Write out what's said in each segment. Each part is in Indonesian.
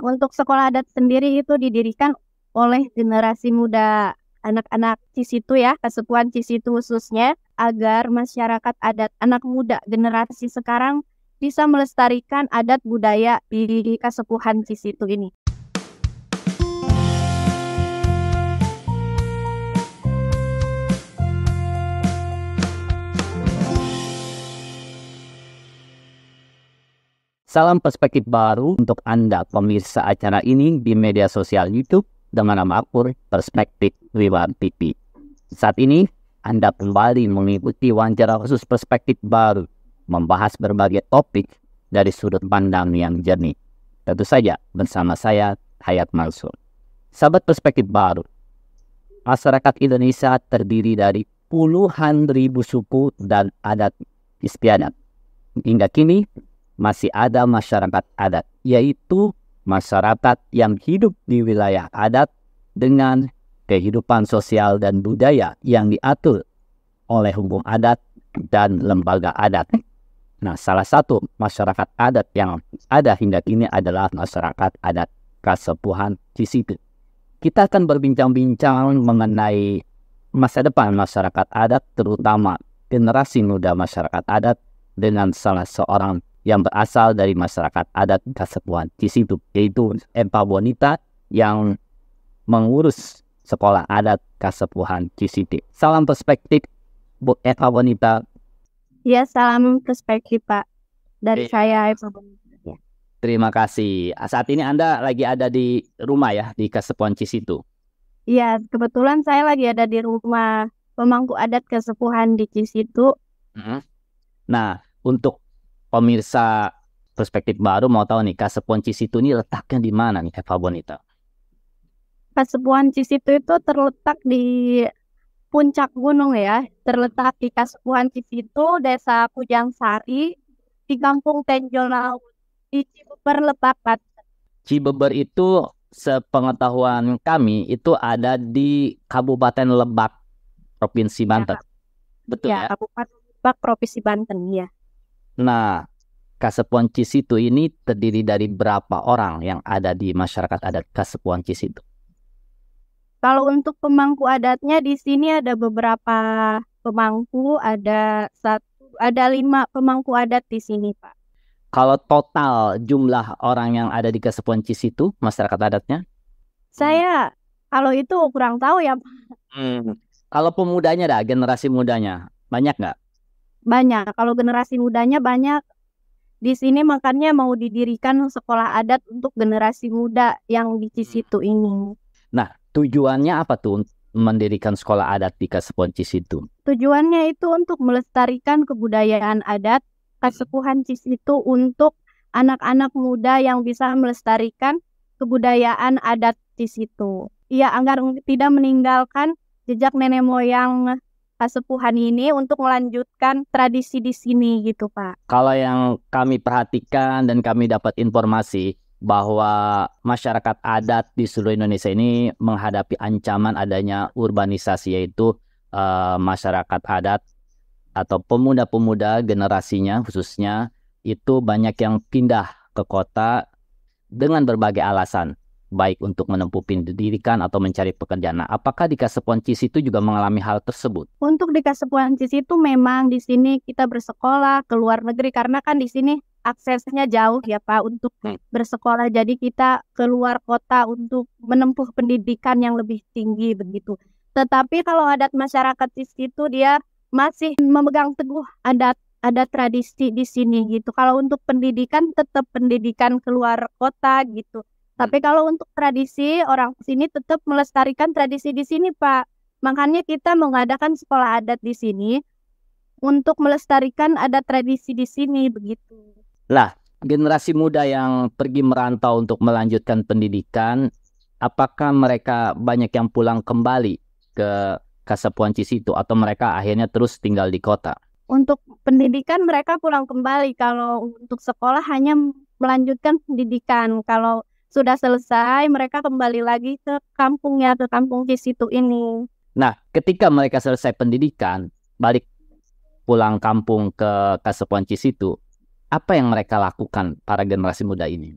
Untuk sekolah adat sendiri itu didirikan oleh generasi muda anak-anak Cisitu ya, Kasepuhan Cisitu khususnya, agar masyarakat adat anak muda generasi sekarang bisa melestarikan adat budaya di Kasepuhan Cisitu ini. Salam perspektif baru untuk Anda pemirsa acara ini di media sosial YouTube dengan nama akun Perspektif Wiwan TV. Saat ini Anda kembali mengikuti wawancara khusus Perspektif Baru, membahas berbagai topik dari sudut pandang yang jernih. Tentu saja bersama saya Hayat Mansur. Sahabat Perspektif Baru, masyarakat Indonesia terdiri dari puluhan ribu suku dan adat istiadat. Hingga kini masih ada masyarakat adat, yaitu masyarakat yang hidup di wilayah adat dengan kehidupan sosial dan budaya yang diatur oleh hukum adat dan lembaga adat. Nah, salah satu masyarakat adat yang ada hingga kini adalah masyarakat adat Kasepuhan Cisitu. Kita akan berbincang-bincang mengenai masa depan masyarakat adat, terutama generasi muda masyarakat adat, dengan salah seorang yang berasal dari masyarakat adat Kasepuhan Cisitu, yaitu Empa Bonita yang mengurus sekolah adat Kasepuhan Cisitu. Salam perspektif, Bu Empa Bonita. Ya, salam perspektif Pak. Dari saya Empa Bonita. Ya. Terima kasih. Saat ini Anda lagi ada di rumah ya, di Kasepuhan Cisitu. Iya, kebetulan saya lagi ada di rumah pemangku adat Kasepuhan di Cisitu. Nah, untuk pemirsa Perspektif Baru mau tahu nih, Kasepuhan Cisitu ini letaknya di mana nih, Eva Bonita? Kasepuhan Cisitu itu terletak di puncak gunung ya, terletak di Kasepuhan Cisitu, Desa Kujang Sari, di Kampung Tenjol Laut, di Cibeber, Lebak, Banten. Cibeber itu sepengetahuan kami itu ada di Kabupaten Lebak, Provinsi Banten. Betul ya? Kabupaten Lebak, Provinsi Banten, ya. Nah, Kasepuhan Cisitu ini terdiri dari berapa orang yang ada di masyarakat adat Kasepuhan Cisitu? Kalau untuk pemangku adatnya di sini ada beberapa pemangku, ada 5 pemangku adat di sini, Pak. Kalau total jumlah orang yang ada di Kasepuhan Cisitu, masyarakat adatnya? Saya kalau itu kurang tahu ya, Pak. Kalau pemudanya dah, generasi mudanya, banyak nggak? Banyak. Kalau generasi mudanya banyak. Di sini makanya mau didirikan sekolah adat untuk generasi muda yang di Cisitu ini. Nah, tujuannya apa tuh mendirikan sekolah adat di Kasepuhan Cisitu? Tujuannya itu untuk melestarikan kebudayaan adat Kasepuhan Cisitu untuk anak-anak muda yang bisa melestarikan kebudayaan adat Cisitu. Ya, agar tidak meninggalkan jejak nenek moyang Kasepuhan ini untuk melanjutkan tradisi di sini gitu, Pak. Kalau yang kami perhatikan dan kami dapat informasi bahwa masyarakat adat di seluruh Indonesia ini menghadapi ancaman adanya urbanisasi, yaitu masyarakat adat atau pemuda-pemuda generasinya khususnya itu banyak yang pindah ke kota dengan berbagai alasan, baik untuk menempuh pendidikan atau mencari pekerjaan. Nah, apakah di Kasepuhan Cisitu juga mengalami hal tersebut? Untuk di Kasepuhan Cisitu memang di sini kita bersekolah ke luar negeri karena kan di sini aksesnya jauh ya Pak untuk bersekolah. Jadi kita keluar kota untuk menempuh pendidikan yang lebih tinggi begitu. Tetapi kalau adat masyarakat di situ dia masih memegang teguh adat tradisi di sini gitu. Kalau untuk pendidikan tetap pendidikan keluar kota gitu. Tapi kalau untuk tradisi, orang sini tetap melestarikan tradisi di sini, Pak. Makanya kita mengadakan sekolah adat di sini untuk melestarikan adat tradisi di sini, begitu. Lah, generasi muda yang pergi merantau untuk melanjutkan pendidikan, apakah mereka banyak yang pulang kembali ke Kasepuhan Cisitu atau mereka akhirnya terus tinggal di kota? Untuk pendidikan mereka pulang kembali. Kalau untuk sekolah hanya melanjutkan pendidikan. Kalau sudah selesai, mereka kembali lagi ke kampungnya, ke kampung Cisitu ini. Nah, ketika mereka selesai pendidikan, balik pulang kampung ke Kasepuhan Cisitu, apa yang mereka lakukan para generasi muda ini?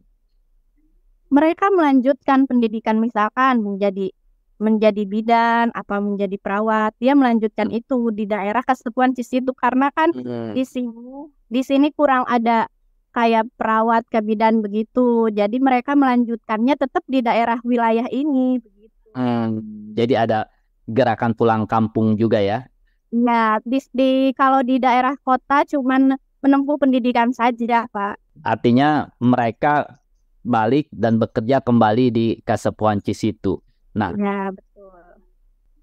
Mereka melanjutkan pendidikan misalkan menjadi bidan, apa menjadi perawat. Dia melanjutkan itu di daerah Kasepuhan Cisitu karena kan di sini kurang ada kayak perawat ke bidan begitu. Jadi mereka melanjutkannya tetap di daerah wilayah ini begitu. Jadi ada gerakan pulang kampung juga ya. Nah, kalau di daerah kota cuman menempuh pendidikan saja, Pak. Artinya mereka balik dan bekerja kembali di Kasepuhan Cisitu. Nah, Ya, betul.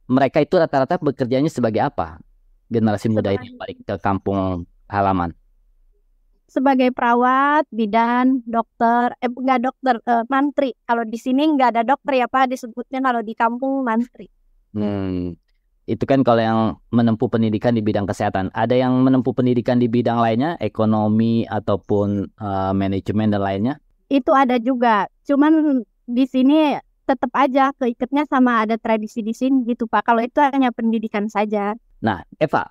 mereka itu rata-rata bekerjanya sebagai apa? Generasi muda ini balik ke kampung halaman. Sebagai perawat, bidan, dokter, enggak dokter, mantri. Kalau di sini enggak ada dokter ya Pak, disebutnya kalau di kampung mantri. Itu kan kalau yang menempuh pendidikan di bidang kesehatan. Ada yang menempuh pendidikan di bidang lainnya, ekonomi ataupun manajemen dan lainnya? Itu ada juga. Cuman di sini tetap aja keikatnya sama ada tradisi di sini gitu Pak. Kalau itu hanya pendidikan saja. Nah, Eva,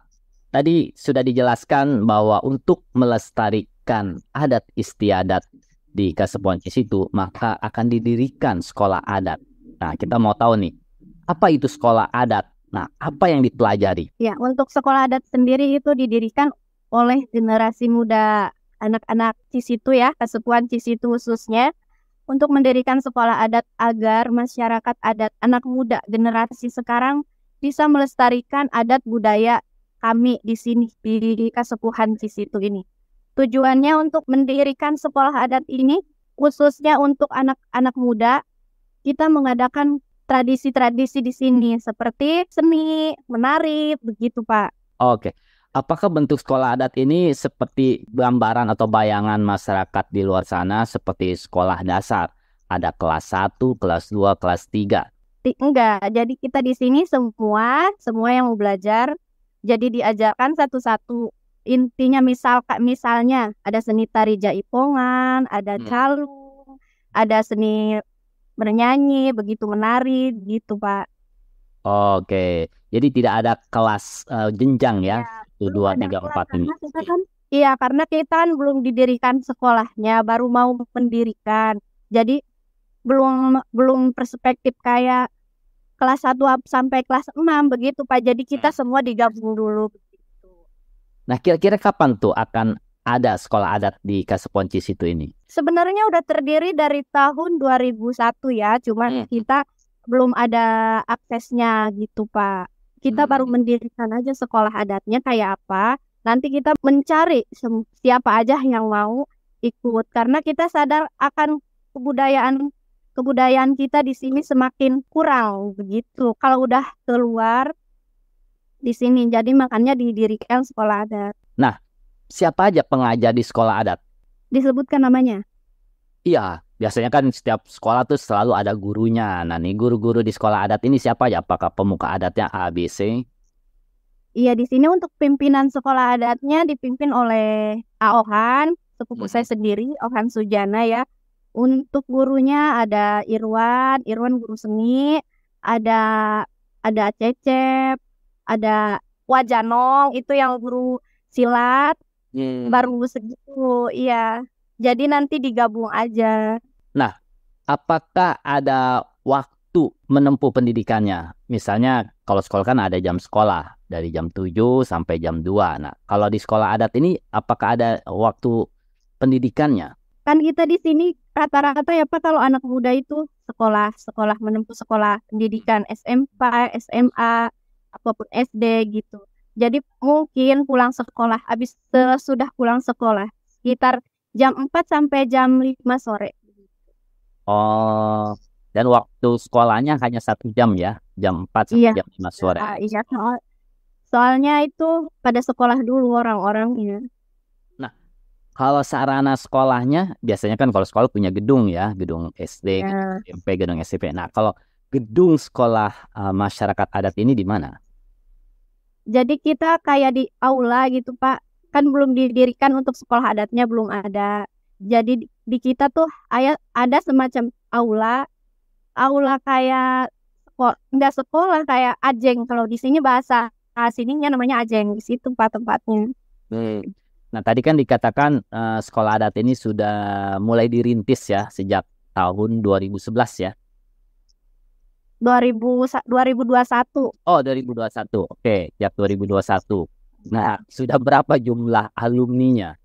tadi sudah dijelaskan bahwa untuk melestarikan adat istiadat di Kasepuhan Cisitu, maka akan didirikan sekolah adat. Nah, kita mau tahu nih, apa itu sekolah adat? Nah, apa yang dipelajari? Ya, untuk sekolah adat sendiri itu didirikan oleh generasi muda anak-anak Cisitu ya, Kasepuhan Cisitu khususnya, untuk mendirikan sekolah adat agar masyarakat adat anak muda generasi sekarang bisa melestarikan adat budaya kami di sini di Kasepuhan Cisitu ini. Tujuannya untuk mendirikan sekolah adat ini khususnya untuk anak-anak muda, kita mengadakan tradisi-tradisi di sini seperti seni, menari, begitu Pak. Oke. Apakah bentuk sekolah adat ini seperti gambaran atau bayangan masyarakat di luar sana seperti sekolah dasar? Ada kelas 1, kelas 2, kelas 3. Enggak, jadi kita di sini semua yang mau belajar jadi diajarkan satu-satu. Intinya misalnya ada seni tari jaipongan, ada calung, ada seni bernyanyi, begitu menari, gitu Pak. Oke, jadi tidak ada kelas jenjang ya, 1, 2, 3, 4 ini. Iya, karena kita kan belum didirikan sekolahnya, baru mau mendirikan. Jadi belum perspektif kayak kelas 1 sampai kelas 6 begitu Pak. Jadi kita semua digabung dulu begitu. Nah, kira-kira kapan tuh akan ada sekolah adat di Kasepuhan Cisitu ini? Sebenarnya udah terdiri dari tahun 2001 ya, cuman kita belum ada aksesnya gitu Pak. Kita baru mendirikan aja sekolah adatnya kayak apa. Nanti kita mencari siapa aja yang mau ikut. Karena kita sadar akan kebudayaan kita di sini semakin kurang begitu. Kalau udah keluar di sini, jadi makanya didirikan sekolah adat. Nah, siapa aja pengajar di sekolah adat? Disebutkan namanya? Iya, biasanya kan setiap sekolah tuh selalu ada gurunya. Nah, nih guru-guru di sekolah adat ini siapa aja? Apakah pemuka adatnya A, B, C? Iya, di sini untuk pimpinan sekolah adatnya dipimpin oleh Ohan, sepupu saya sendiri, Ohan Sujana ya. Untuk gurunya ada Irwan guru seni, ada Cecep, ada Wajanong, itu yang guru silat, baru segitu, iya. Jadi nanti digabung aja. Nah, apakah ada waktu menempuh pendidikannya? Misalnya kalau sekolah kan ada jam sekolah dari jam 7 sampai jam 2. Nah, kalau di sekolah adat ini apakah ada waktu pendidikannya? Kan kita di sini rata-rata ya Pak, kalau anak muda itu sekolah menempuh sekolah pendidikan SMP, SMA, apapun SD gitu. Jadi mungkin pulang sekolah, sudah pulang sekolah sekitar jam 4 sampai jam 5 sore. Oh, dan waktu sekolahnya hanya 1 jam ya, jam 4 sampai jam 5 sore. Iya, soalnya itu pada sekolah dulu orang-orangnya. Nah, kalau sarana sekolahnya, biasanya kan kalau sekolah punya gedung ya, gedung SD, gedung SMP, gedung SMP. Nah, kalau gedung sekolah masyarakat adat ini di mana? Jadi kita kayak di aula gitu Pak, kan belum didirikan untuk sekolah adatnya, belum ada. Jadi di kita tuh ada semacam aula kayak nggak sekolah, kayak ajeng. Kalau di sini bahasa sininya namanya ajeng, di situ Pak tempatnya. Nah, tadi kan dikatakan sekolah adat ini sudah mulai dirintis ya sejak tahun 2011 ya? 2021. Oh, 2021. Oke, sejak 2021. Nah, sudah berapa jumlah alumninya?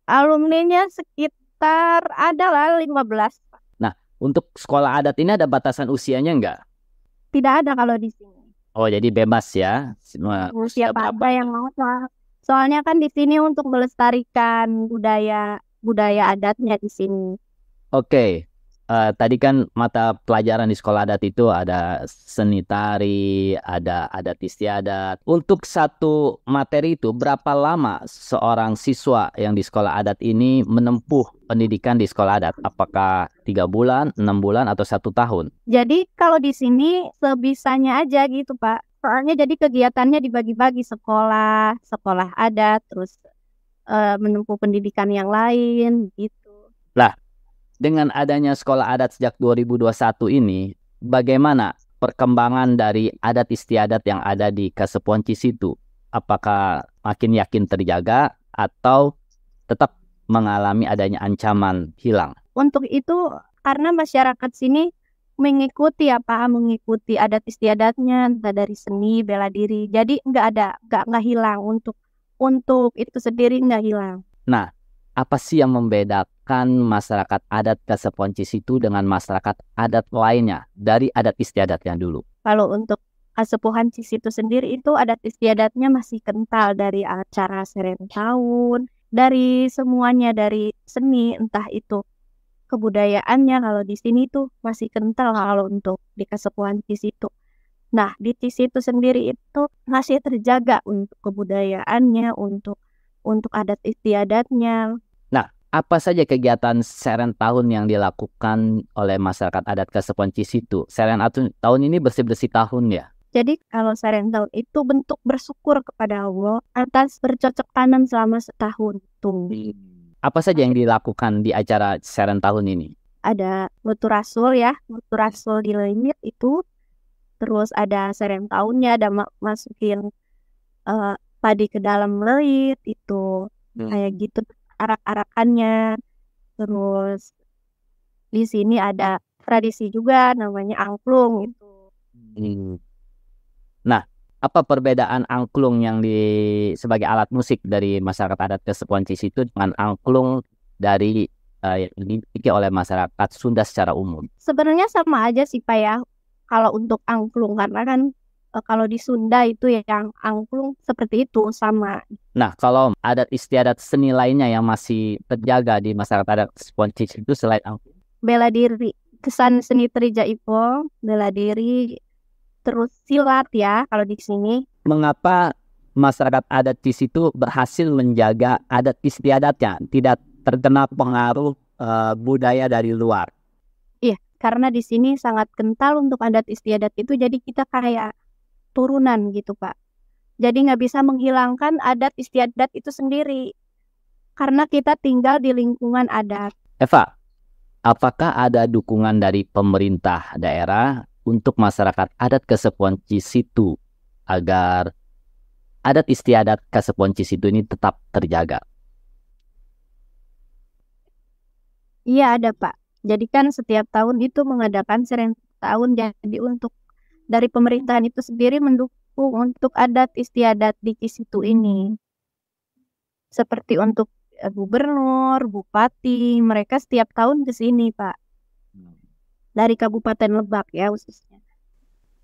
Alumninya sekitar adalah 15. Nah, untuk sekolah adat ini ada batasan usianya nggak? Tidak ada kalau di sini. Oh, jadi bebas ya? Semua usia Siapa berapa? aja yang mau. Soalnya kan di sini untuk melestarikan budaya adatnya di sini. Oke, tadi kan mata pelajaran di sekolah adat itu ada seni tari, ada adat istiadat. Untuk satu materi itu berapa lama seorang siswa yang di sekolah adat ini menempuh pendidikan di sekolah adat? Apakah 3 bulan, 6 bulan, atau 1 tahun? Jadi kalau di sini sebisanya aja gitu, Pak. Soalnya jadi kegiatannya dibagi-bagi sekolah adat, terus menempuh pendidikan yang lain gitu. Lah, dengan adanya sekolah adat sejak 2021 ini, bagaimana perkembangan dari adat istiadat yang ada di Kasepuan Cisitu? Apakah makin yakin terjaga atau tetap mengalami adanya ancaman hilang? Untuk itu karena masyarakat sini mengikuti adat istiadatnya, entah dari seni, bela diri. Jadi nggak hilang untuk itu sendiri nggak hilang. Nah, apa sih yang membedakan masyarakat adat Kasepuan Cisitu dengan masyarakat adat lainnya dari adat istiadat yang dulu? Kalau untuk Kasepuhan Cisitu sendiri itu adat istiadatnya masih kental dari acara serentahun tahun, dari semuanya, dari seni, entah itu kebudayaannya. Kalau di sini tuh masih kental kalau untuk di Kasepuhan Cisitu. Nah, di Cisitu sendiri itu masih terjaga untuk kebudayaannya, untuk adat istiadatnya. Nah, apa saja kegiatan serentahun yang dilakukan oleh masyarakat adat Kasepuan Cisitu? Serentahun ini bersih-bersih tahun ya? Jadi kalau serentahun itu bentuk bersyukur kepada Allah atas bercocok tanam selama setahun. Apa saja yang dilakukan di acara serentahun ini? Ada Mutu Rasul di langit itu. Terus ada serentahunnya, ada masukin padi ke dalam leit itu. Kayak gitu arak-arakannya. Terus di sini ada tradisi juga namanya angklung itu. Nah, apa perbedaan angklung yang sebagai alat musik dari masyarakat adat Kasepuan Cisitu dengan angklung dari yang dimiliki oleh masyarakat Sunda secara umum? Sebenarnya sama aja sih Pak ya. Kalau untuk angklung karena kan kalau di Sunda itu yang angklung seperti itu sama. Nah, kalau adat istiadat seni lainnya yang masih terjaga di masyarakat adat Kasepuan Cisitu selain angklung? Bela diri, kesan seni tari jaipong, bela diri, terus silat ya kalau di sini. Mengapa masyarakat adat di situ berhasil menjaga adat istiadatnya, tidak terkena pengaruh budaya dari luar? Iya, karena di sini sangat kental untuk adat istiadat itu, jadi kita kayak turunan gitu Pak. Jadi nggak bisa menghilangkan adat istiadat itu sendiri, karena kita tinggal di lingkungan adat. Eva, apakah ada dukungan dari pemerintah daerah untuk masyarakat adat Kasepuan Cisitu agar adat istiadat Kasepuan Cisitu ini tetap terjaga? Iya ada Pak. Jadi kan setiap tahun itu mengadakan serentahun, jadi untuk dari pemerintahan itu sendiri mendukung untuk adat istiadat di Cisitu ini. Seperti untuk gubernur, bupati, mereka setiap tahun ke sini Pak. Dari Kabupaten Lebak ya khususnya.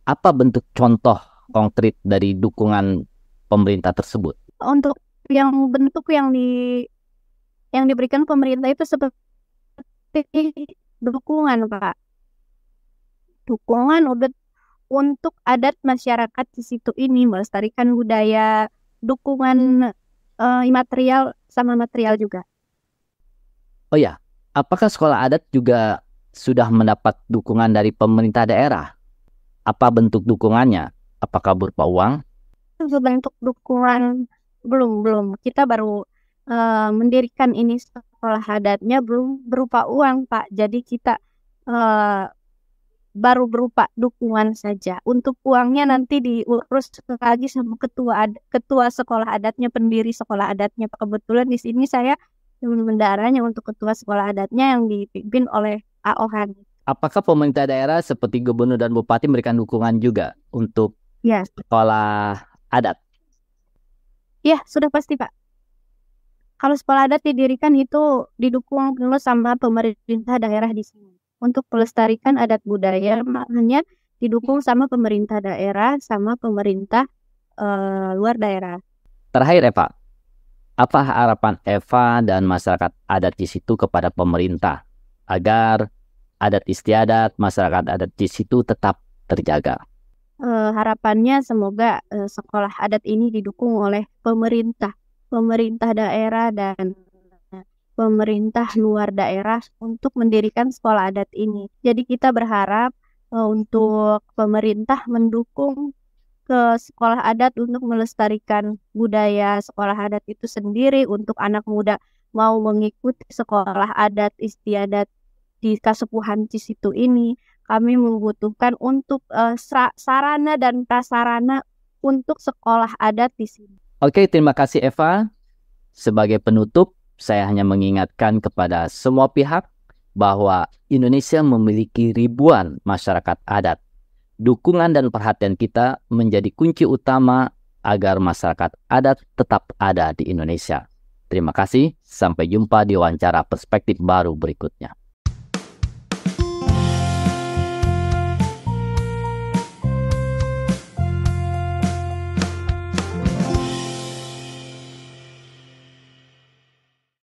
Apa bentuk contoh konkret dari dukungan pemerintah tersebut? Untuk yang bentuk yang diberikan pemerintah itu seperti dukungan Pak. Dukungan untuk adat masyarakat di situ ini, melestarikan budaya, dukungan imaterial sama material juga. Oh ya, apakah sekolah adat juga sudah mendapat dukungan dari pemerintah daerah? Apa bentuk dukungannya? Apakah berupa uang? Bentuk dukungan belum. Kita baru mendirikan ini sekolah adatnya belum berupa uang Pak. Jadi kita baru berupa dukungan saja. Untuk uangnya nanti diurus lagi sama ketua sekolah adatnya, pendiri sekolah adatnya. Kebetulan di sini saya bendaranya untuk ketua sekolah adatnya yang dipimpin oleh AOH. Apakah pemerintah daerah seperti gubernur dan bupati memberikan dukungan juga untuk Ya, sekolah adat? ya sudah pasti Pak. Kalau sekolah adat didirikan itu didukung dulu sama pemerintah daerah di sini. Untuk pelestarikan adat budaya, makanya didukung sama pemerintah daerah, sama pemerintah luar daerah. Terakhir Eva, apa harapan Eva dan masyarakat adat di situ kepada pemerintah agar adat istiadat, masyarakat adat di situ tetap terjaga? Harapannya semoga sekolah adat ini didukung oleh pemerintah daerah dan pemerintah luar daerah untuk mendirikan sekolah adat ini. Jadi kita berharap untuk pemerintah mendukung ke sekolah adat untuk melestarikan budaya sekolah adat itu sendiri, untuk anak muda mau mengikuti sekolah adat istiadat di Kasepuhan Cisitu ini. Kami membutuhkan untuk sarana dan prasarana untuk sekolah adat di sini. Oke, terima kasih Eva. Sebagai penutup, saya hanya mengingatkan kepada semua pihak bahwa Indonesia memiliki ribuan masyarakat adat. Dukungan dan perhatian kita menjadi kunci utama agar masyarakat adat tetap ada di Indonesia. Terima kasih, sampai jumpa di wawancara perspektif baru berikutnya.